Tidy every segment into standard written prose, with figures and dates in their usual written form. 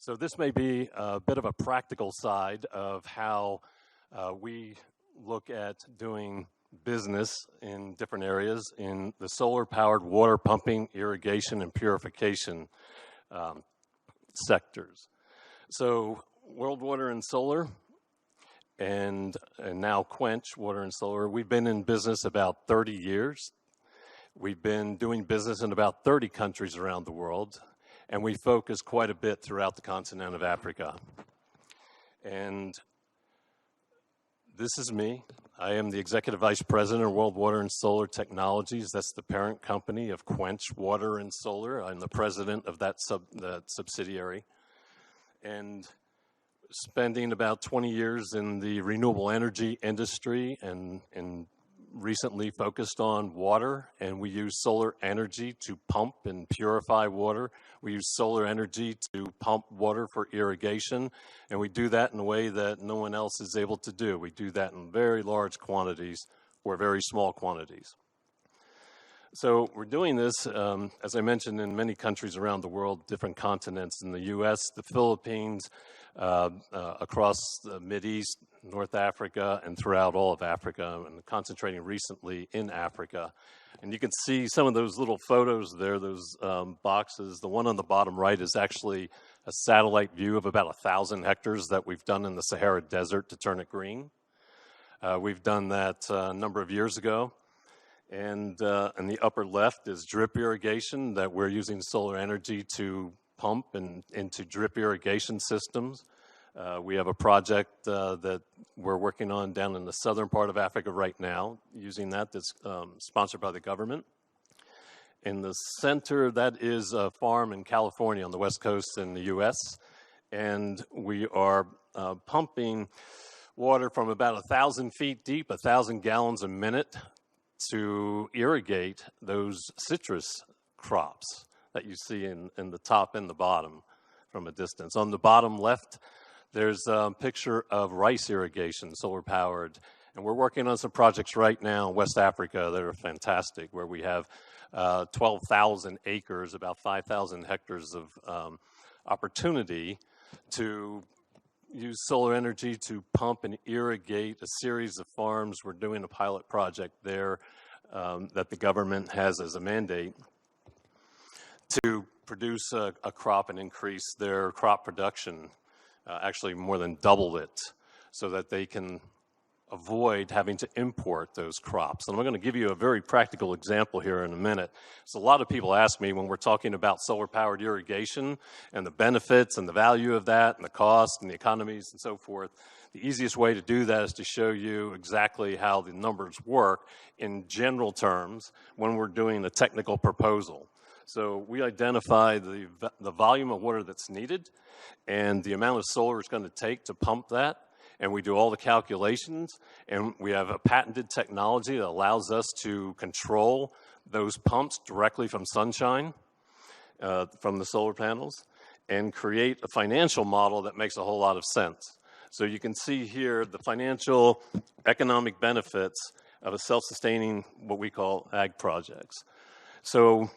So this may be a bit of a practical side of how we look at doing business in different areas in the solar-powered water pumping, irrigation, and purification sectors. So World Water and Solar and now Quench Water and Solar, we've been in business about 30 years. We've been doing business in about 30 countries around the world, and we focus quite a bit throughout the continent of Africa. And this is me. I am the Executive Vice President of World Water and Solar Technologies. That's the parent company of Quench Water and Solar. I'm the president of that subsidiary. And spending about 20 years in the renewable energy industry and recently focused on water, and we use solar energy to pump and purify water. We use solar energy to pump water for irrigation, and we do that in a way that no one else is able to do. We do that in very large quantities or very small quantities. So we're doing this, as I mentioned, in many countries around the world, different continents, in the U.S., the Philippines, across the Mideast, North Africa, and throughout all of Africa, and concentrating recently in Africa. And you can see some of those little photos there, those boxes. The one on the bottom right is actually a satellite view of about 1,000 hectares that we've done in the Sahara Desert to turn it green. We've done that a number of years ago. And in the upper left is drip irrigation that we're using solar energy to pump into drip irrigation systems. We have a project that we're working on down in the southern part of Africa right now, using that's sponsored by the government. In the center, that is a farm in California on the West Coast in the U.S., and we are pumping water from about 1,000 feet deep, 1,000 gallons a minute, to irrigate those citrus crops that you see in the top and the bottom from a distance. On the bottom left, there's a picture of rice irrigation, solar powered. And we're working on some projects right now in West Africa that are fantastic, where we have 12,000 acres, about 5,000 hectares of opportunity to use solar energy to pump and irrigate a series of farms. We're doing a pilot project there that the government has as a mandate to produce a crop and increase their crop production, actually more than double it, so that they can avoid having to import those crops. And I'm going to give you a very practical example here in a minute. So a lot of people ask me when we're talking about solar-powered irrigation and the benefits and the value of that and the cost and the economies and so forth, the easiest way to do that is to show you exactly how the numbers work in general terms when we're doing a technical proposal. So we identify the volume of water that's needed and the amount of solar it's going to take to pump that. And we do all the calculations, and we have a patented technology that allows us to control those pumps directly from sunshine, from the solar panels, and create a financial model that makes a whole lot of sense. So you can see here the financial economic benefits of a self-sustaining, what we call ag projects. So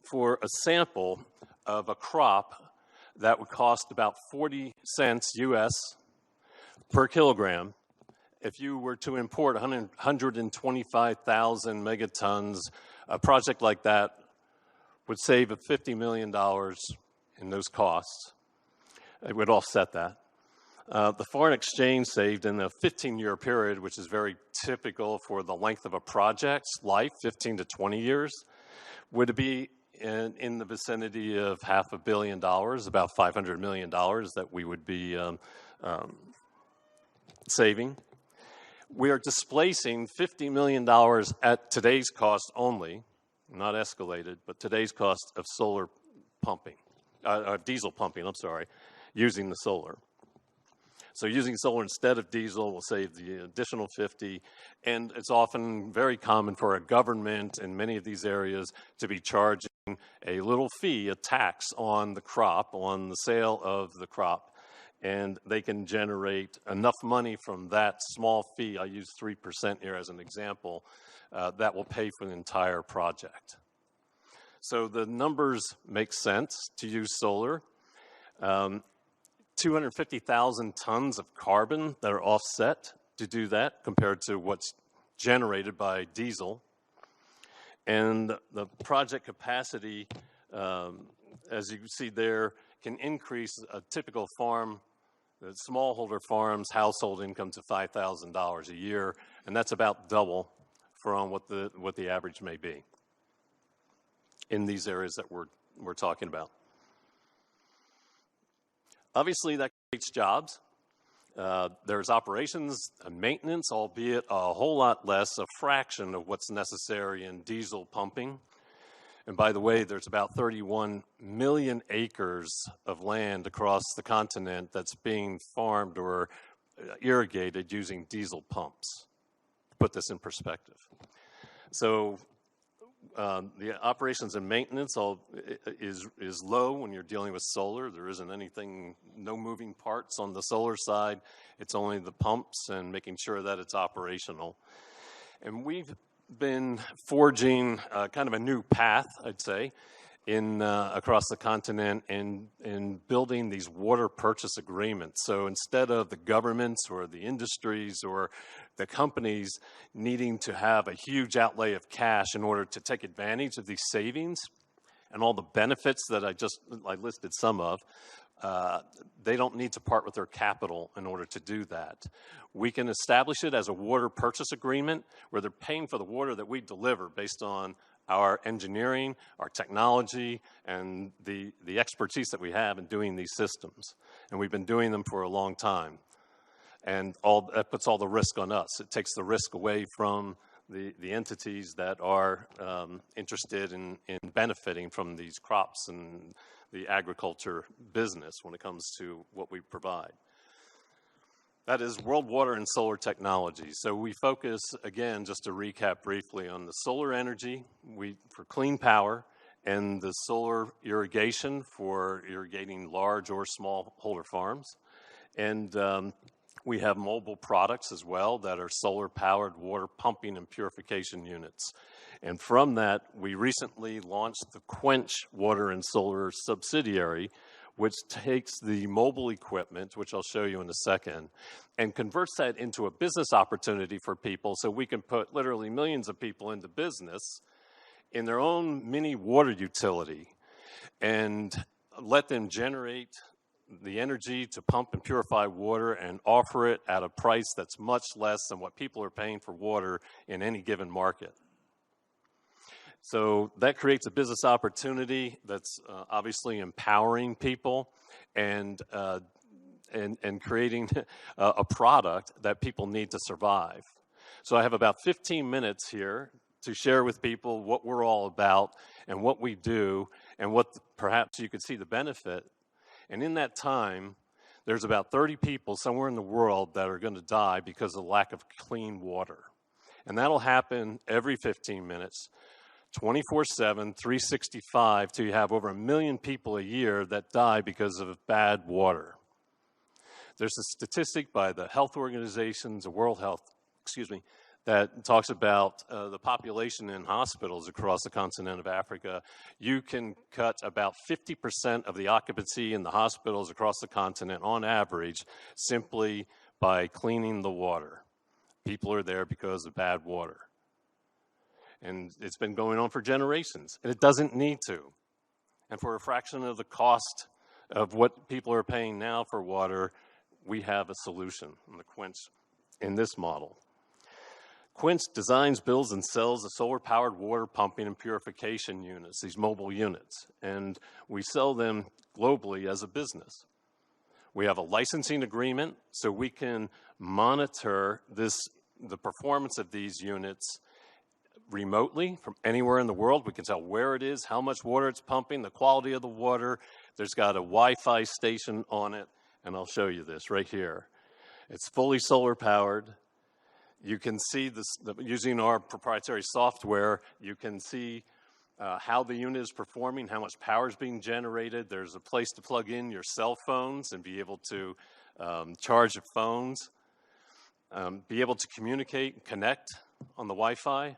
for a sample of a crop that would cost about 40 cents US per kilogram, if you were to import 125,000 megatons, a project like that would save $50 million in those costs. It would offset that. The foreign exchange saved in a 15-year period, which is very typical for the length of a project's life, 15 to 20 years, would be in the vicinity of $500 million, about $500 million that we would be saving. We are displacing $50 million at today's cost only, not escalated, but today's cost of solar pumping, diesel pumping, using the solar. So using solar instead of diesel will save the additional 50, and it's often very common for a government in many of these areas to be charging a little fee, a tax on the crop, on the sale of the crop, and they can generate enough money from that small fee. I use 3% here as an example, that will pay for the entire project. So the numbers make sense to use solar. 250,000 tons of carbon that are offset to do that compared to what's generated by diesel. And the project capacity, as you see there, can increase a typical farm, the smallholder farm's household income to $5,000 a year, and that's about double from what the average may be in these areas that we're talking about. Obviously, that creates jobs. There's operations and maintenance, albeit a whole lot less, a fraction of what's necessary in diesel pumping. And by the way, there's about 31 million acres of land across the continent that's being farmed or irrigated using diesel pumps, to put this in perspective. So the operations and maintenance is low when you're dealing with solar. There isn't anything, no moving parts on the solar side. It's only the pumps and making sure that it's operational. And we've been forging kind of a new path, I'd say, in across the continent in building these water purchase agreements. So instead of the governments or the industries or the companies needing to have a huge outlay of cash in order to take advantage of these savings and all the benefits that I listed some of, they don't need to part with their capital in order to do that. We can establish it as a water purchase agreement where they're paying for the water that we deliver based on our engineering, our technology, and the expertise that we have in doing these systems. And we've been doing them for a long time. And that puts all the risk on us. It takes the risk away from the entities that are interested in benefiting from these crops and the agriculture business when it comes to what we provide. That is World Water and Solar Technology. So we focus, again, just to recap briefly, on the solar energy for clean power and the solar irrigation for irrigating large or smallholder farms. And we have mobile products as well that are solar-powered water pumping and purification units. And from that, we recently launched the Quench Water and Solar subsidiary, which takes the mobile equipment, which I'll show you in a second, and converts that into a business opportunity for people so we can put literally millions of people into business in their own mini water utility and let them generate the energy to pump and purify water and offer it at a price that's much less than what people are paying for water in any given market. So that creates a business opportunity that's obviously empowering people and creating a product that people need to survive. So I have about 15 minutes here to share with people what we're all about and what we do and what perhaps you could see the benefit. And in that time, there's about 30 people somewhere in the world that are going to die because of the lack of clean water. And that'll happen every 15 minutes. 24/7, 365, till you have over 1 million people a year that die because of bad water. There's a statistic by the health organizations, the World Health, that talks about the population in hospitals across the continent of Africa. You can cut about 50% of the occupancy in the hospitals across the continent on average simply by cleaning the water. People are there because of bad water. And it's been going on for generations, and it doesn't need to. And for a fraction of the cost of what people are paying now for water, we have a solution in the Quench in this model. Quench designs, builds, and sells the solar-powered water pumping and purification units, these mobile units, and we sell them globally as a business. We have a licensing agreement so we can monitor the performance of these units remotely from anywhere in the world. We can tell where it is, how much water it's pumping, the quality of the water. There's got a Wi-Fi station on it, and I'll show you this right here. It's fully solar powered. You can see this using our proprietary software. You can see how the unit is performing, how much power is being generated. There's a place to plug in your cell phones and be able to charge your phones, be able to communicate and connect on the Wi-Fi.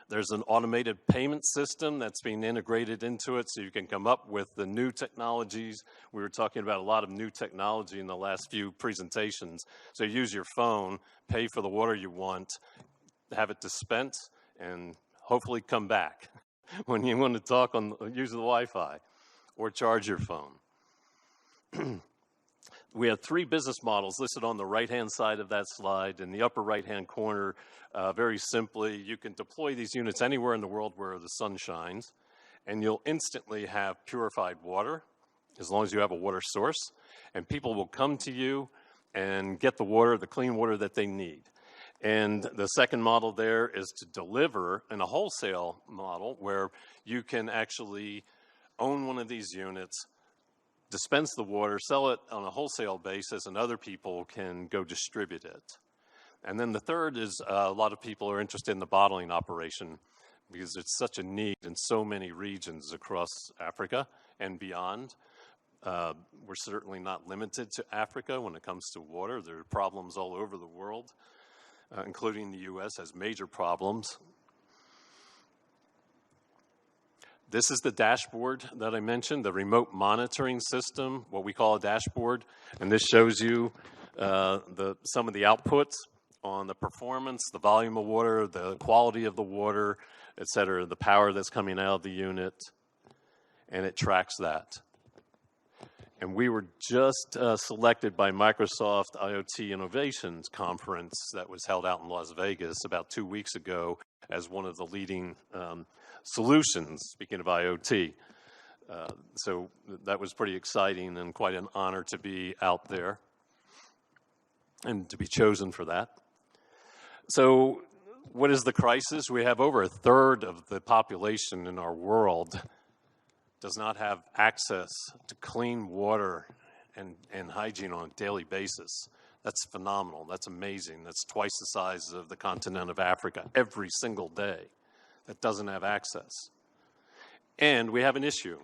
There's an automated payment system that's being integrated into it so you can come up with the new technologies. We were talking about a lot of new technology in the last few presentations. So you use your phone, pay for the water you want, have it dispense, and hopefully come back when you want to talk use the Wi-Fi or charge your phone. We have three business models listed on the right-hand side of that slide. In the upper right-hand corner, very simply, you can deploy these units anywhere in the world where the sun shines, and you'll instantly have purified water as long as you have a water source, and people will come to you and get the water, the clean water that they need. And the second model there is to deliver in a wholesale model where you can actually own one of these units, dispense the water, sell it on a wholesale basis, and other people can go distribute it. And then the third is a lot of people are interested in the bottling operation because it's such a need in so many regions across Africa and beyond. We're certainly not limited to Africa when it comes to water. There are problems all over the world, including the U.S. has major problems. This is the dashboard that I mentioned, the remote monitoring system, what we call a dashboard. And this shows you some of the outputs on the performance, the volume of water, the quality of the water, et cetera, the power that's coming out of the unit, and it tracks that. And we were just selected by Microsoft IoT Innovations Conference that was held out in Las Vegas about 2 weeks ago as one of the leading solutions, speaking of IoT. So that was pretty exciting and quite an honor to be out there and to be chosen for that. So what is the crisis? We have over a third of the population in our world does not have access to clean water and hygiene on a daily basis. That's phenomenal. That's amazing. That's twice the size of the continent of Africa every single day that doesn't have access. And we have an issue.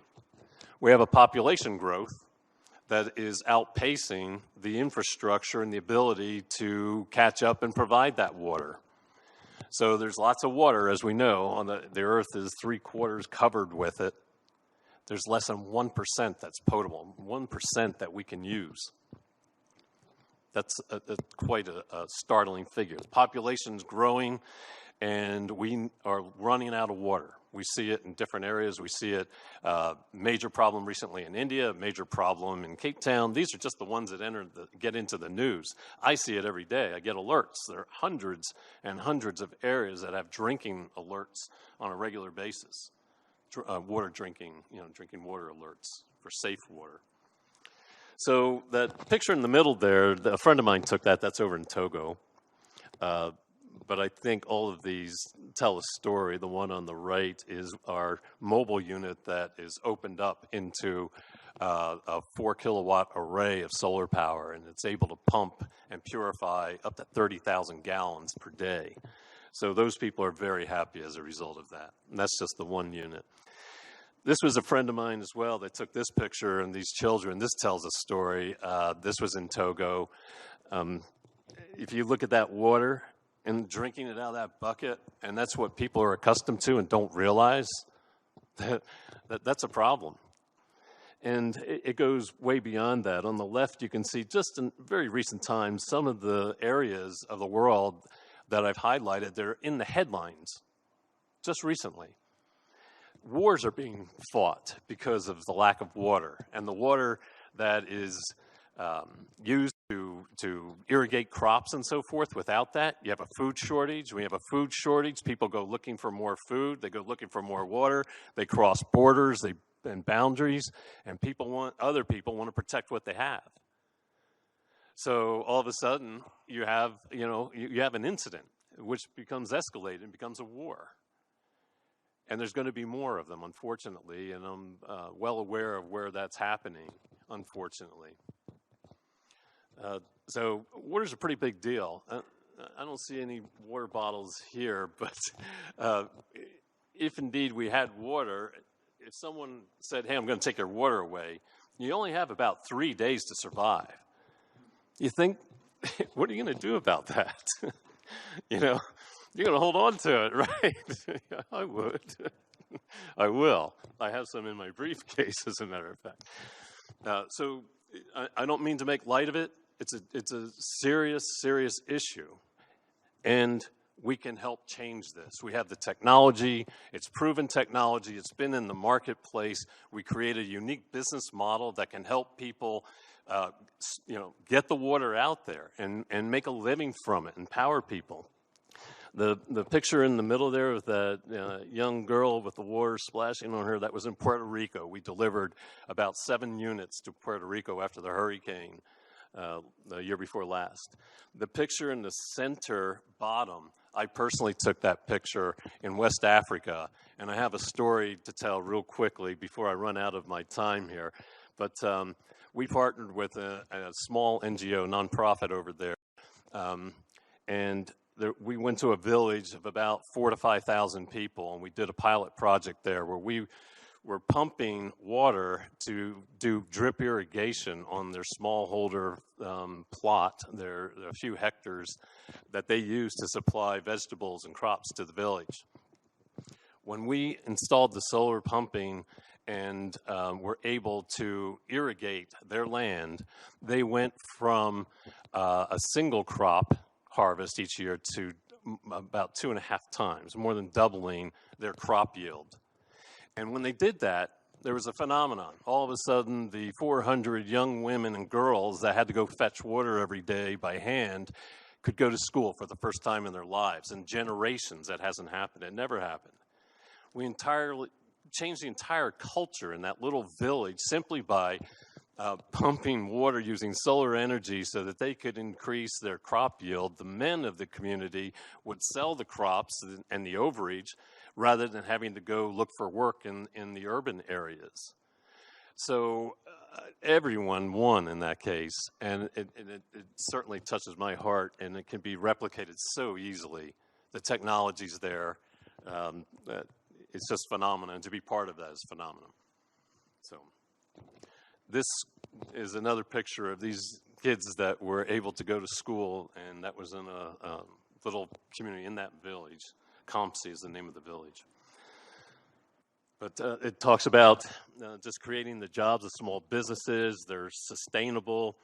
We have a population growth that is outpacing the infrastructure and the ability to catch up and provide that water. So there's lots of water, as we know. The earth is 3/4 covered with it. There's less than 1% that's potable, 1% that we can use. That's quite a startling figure. The population's growing, and we are running out of water. We see it in different areas. We see it, major problem recently in India, a major problem in Cape Town. These are just the ones that get into the news. I see it every day. I get alerts. There are hundreds and hundreds of areas that have drinking alerts on a regular basis. Drinking water alerts for safe water. So that picture in the middle there, a friend of mine took that. That's over in Togo. But I think all of these tell a story. The one on the right is our mobile unit that is opened up into a 4-kilowatt array of solar power, and it's able to pump and purify up to 30,000 gallons per day. So those people are very happy as a result of that. And that's just the one unit. This was a friend of mine as well that took this picture, and these children, this tells a story. This was in Togo. If you look at that water and drinking it out of that bucket, and that's what people are accustomed to and don't realize, that's a problem. And it goes way beyond that. On the left, you can see just in very recent times, some of the areas of the world that I've highlighted, they're in the headlines just recently. Wars are being fought because of the lack of water, and the water that is used to irrigate crops and so forth. Without that, you have a food shortage. We have a food shortage. People go looking for more food. They go looking for more water. They cross borders and boundaries, and other people want to protect what they have. So all of a sudden, you have an incident which becomes escalated and becomes a war. And there's going to be more of them, unfortunately, and I'm well aware of where that's happening, unfortunately. So water's a pretty big deal. I don't see any water bottles here, but if indeed we had water, if someone said, hey, I'm going to take your water away, you only have about 3 days to survive. You think, what are you going to do about that? You're going to hold on to it, right? I would. I will. I have some in my briefcase, as a matter of fact. So I don't mean to make light of it. It's a serious, serious issue. And we can help change this. We have the technology. It's proven technology. It's been in the marketplace. We create a unique business model that can help people get the water out there and make a living from it, empower people. The picture in the middle there with that young girl with the water splashing on her, that was in Puerto Rico. We delivered about 7 units to Puerto Rico after the hurricane the year before last. The picture in the center bottom, I personally took that picture in West Africa, and I have a story to tell real quickly before I run out of my time here. But we partnered with a small NGO, nonprofit over there, and we went to a village of about 4,000 to 5,000 people, and we did a pilot project there where we were pumping water to do drip irrigation on their smallholder plot, their a few hectares that they use to supply vegetables and crops to the village. When we installed the solar pumping and were able to irrigate their land, they went from a single crop harvest each year to about 2.5 times, more than doubling their crop yield. And when they did that, there was a phenomenon. All of a sudden, the 400 young women and girls that had to go fetch water every day by hand could go to school for the first time in their lives. In generations, that hasn't happened. It never happened. We entirely changed the entire culture in that little village simply by pumping water using solar energy so that they could increase their crop yield. The men of the community would sell the crops and the overage rather than having to go look for work in the urban areas. So everyone won in that case, and it certainly touches my heart, and it can be replicated so easily. The technology's there. It's just phenomenal, and to be part of that is phenomenal. So this is another picture of these kids that were able to go to school, and that was in a little community in that village. Compsey is the name of the village. But it talks about just creating the jobs of small businesses. They're sustainable,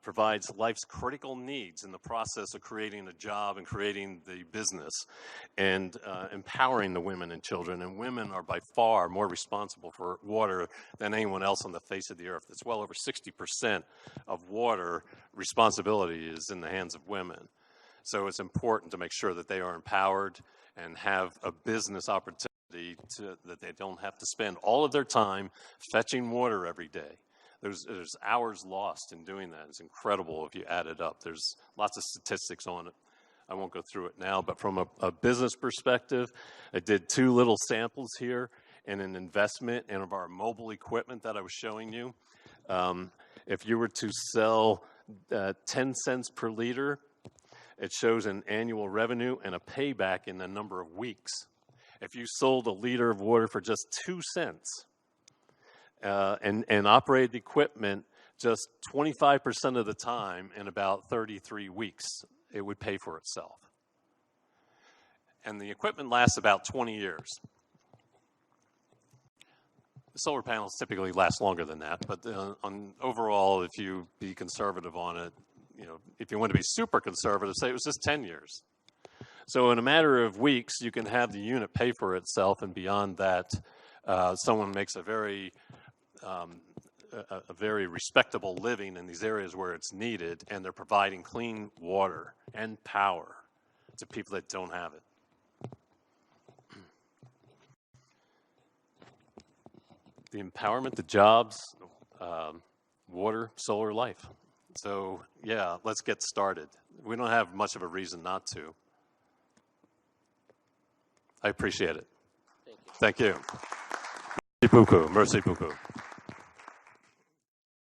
provides life's critical needs in the process of creating a job and creating the business, and empowering the women and children. And women are by far more responsible for water than anyone else on the face of the earth. It's well over 60% of water responsibility is in the hands of women. So it's important to make sure that they are empowered and have a business opportunity that they don't have to spend all of their time fetching water every day. There's hours lost in doing that. It's incredible if you add it up. There's lots of statistics on it. I won't go through it now, but from a business perspective, I did 2 little samples here and an investment in our mobile equipment that I was showing you. If you were to sell 10 cents per liter, it shows an annual revenue and a payback in a number of weeks. If you sold a liter of water for just 2 cents and operated equipment just 25% of the time in about 33 weeks, it would pay for itself. And the equipment lasts about 20 years. The solar panels typically last longer than that, but overall, if you be conservative on it, if you want to be super conservative, say it was just 10 years. So in a matter of weeks, you can have the unit pay for itself, and beyond that, someone makes a very respectable living in these areas where it's needed, and they're providing clean water and power to people that don't have it. The empowerment, the jobs, water, solar, life. So yeah, let's get started. We don't have much of a reason not to. I appreciate it. Thank you. Merci beaucoup. Merci beaucoup.